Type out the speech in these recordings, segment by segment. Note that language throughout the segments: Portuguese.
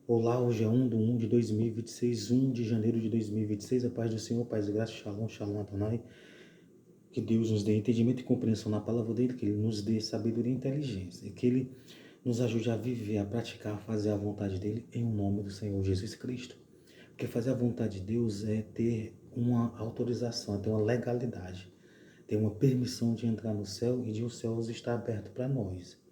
Olá, hoje é 1 de 2026, 1 de janeiro de 2026. A paz do Senhor, paz e graça, shalom, shalom, Adonai. Que Deus nos dê entendimento e compreensão na palavra dele, que ele nos dê sabedoria e inteligência, e que ele nos ajude a viver, a praticar, a fazer a vontade dele em nome do Senhor Jesus Cristo. Porque fazer a vontade de Deus é ter uma autorização, é ter uma legalidade, ter uma permissão de entrar no céu e de o céu estar aberto para nós.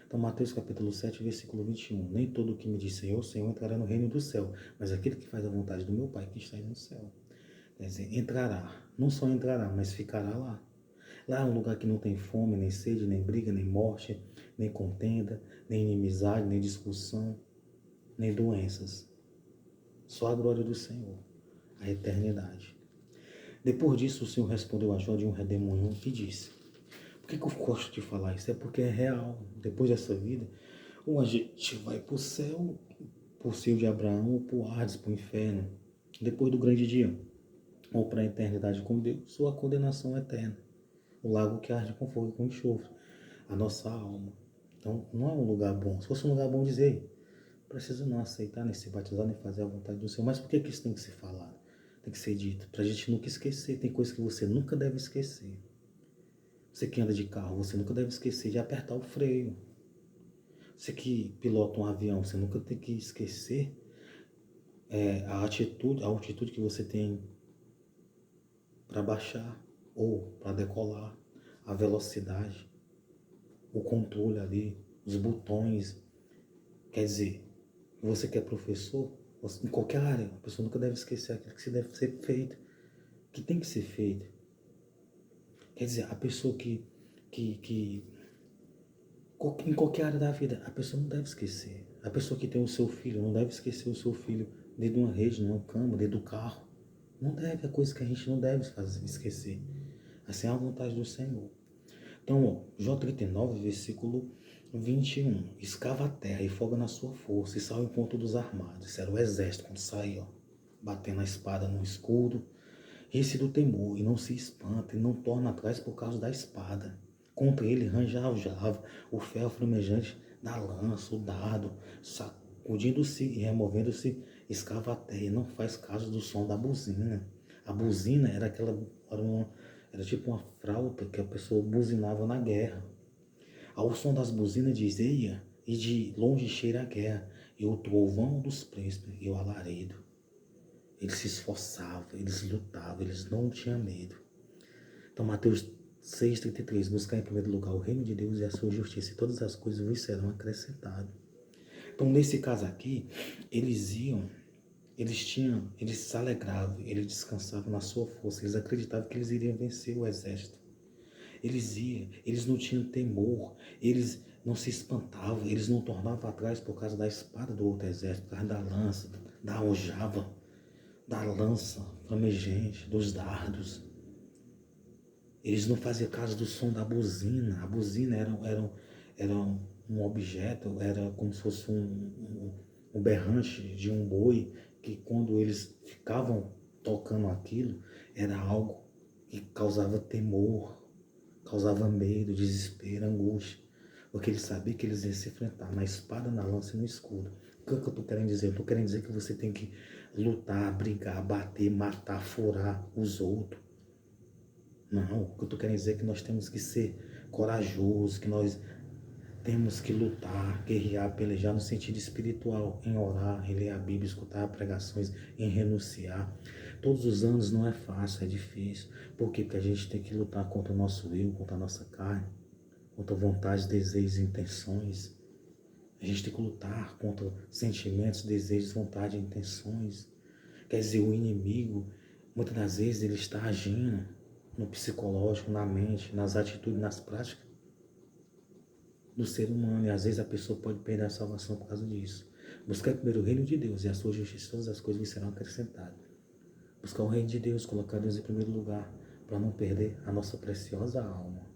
Então, Mateus capítulo 7, versículo 21. Nem todo o que me diz Senhor, Senhor entrará no reino do céu, mas aquele que faz a vontade do meu Pai que está no céu. Quer dizer, entrará. Não só entrará, mas ficará lá. Lá é um lugar que não tem fome, nem sede, nem briga, nem morte, nem contenda, nem inimizade, nem discussão, nem doenças. Só a glória do Senhor, a eternidade. Depois disso, o Senhor respondeu a Jó de um redemoinho e disse: por que eu gosto de falar isso? É porque é real. Depois dessa vida, ou a gente vai para o céu, por ser de Abraão, ou para o Hades, para o inferno, depois do grande dia, ou para a eternidade com Deus, ou a condenação eterna, o lago que arde com fogo e com enxofre, a nossa alma. Então, não é um lugar bom. Se fosse um lugar bom, dizer, precisa não aceitar, nem se batizar, nem fazer a vontade do Senhor. Mas por que isso tem que ser falado? Tem que ser dito, para a gente nunca esquecer. Tem coisas que você nunca deve esquecer. Você que anda de carro, você nunca deve esquecer de apertar o freio. Você que pilota um avião, você nunca tem que esquecer a altitude que você tem para baixar ou para decolar, a velocidade, o controle ali, os botões. Quer dizer, você que é professor, em qualquer área, a pessoa nunca deve esquecer aquilo que deve ser feito, que tem que ser feito. Quer dizer, a pessoa em qualquer área da vida, a pessoa não deve esquecer. A pessoa que tem o seu filho não deve esquecer o seu filho dentro de uma rede, numa cama, dentro do carro. Não deve, é coisa que a gente não deve esquecer. Assim é a vontade do Senhor. Então, Jó 39, versículo 21. Escava a terra e folga na sua força, e sai ao encontro dos armados. Isso era o exército, quando saía, batendo a espada no escudo. Esse do temor, e não se espanta, e não torna atrás por causa da espada. Contra ele ranjava o ferro flamejante da lança, o dardo, sacudindo-se e removendo-se, escava a terra e não faz caso do som da buzina. A buzina era tipo uma flauta que a pessoa buzinava na guerra. Ao som das buzinas diz, eia, e de longe cheira a guerra, e o trovão dos príncipes e o alarido. Eles se esforçavam, eles lutavam, eles não tinham medo. Então, Mateus 6,33, buscar em primeiro lugar o reino de Deus e a sua justiça, e todas as coisas vos serão acrescentadas. Então, nesse caso aqui, eles se alegravam, eles descansavam na sua força, eles acreditavam que eles iriam vencer o exército. Eles não tinham temor, eles não se espantavam, eles não tornavam atrás por causa da espada do outro exército, por causa da lança, da aljava, da lança flamejante, dos dardos. Eles não faziam caso do som da buzina. A buzina era um objeto, era como se fosse um berrante de um boi, que quando eles ficavam tocando aquilo, era algo que causava temor, causava medo, desespero, angústia. Porque eles sabiam que eles iam se enfrentar na espada, na lança e no escudo. O que eu estou querendo dizer? Eu estou querendo dizer que você tem que lutar, brigar, bater, matar, furar os outros. Não, o que eu estou querendo dizer é que nós temos que ser corajosos, que nós temos que lutar, guerrear, pelejar no sentido espiritual, em orar, em ler a Bíblia, escutar pregações, em renunciar. Todos os anos não é fácil, é difícil. Por quê? Porque a gente tem que lutar contra o nosso eu, contra a nossa carne, contra vontades, desejos e intenções. A gente tem que lutar contra sentimentos, desejos, vontades e intenções. Quer dizer, o inimigo, muitas das vezes, ele está agindo no psicológico, na mente, nas atitudes, nas práticas do ser humano. E às vezes a pessoa pode perder a salvação por causa disso. Buscar primeiro o reino de Deus e a sua justiça, todas as coisas lhe serão acrescentadas. Buscar o reino de Deus, colocar Deus em primeiro lugar, para não perder a nossa preciosa alma.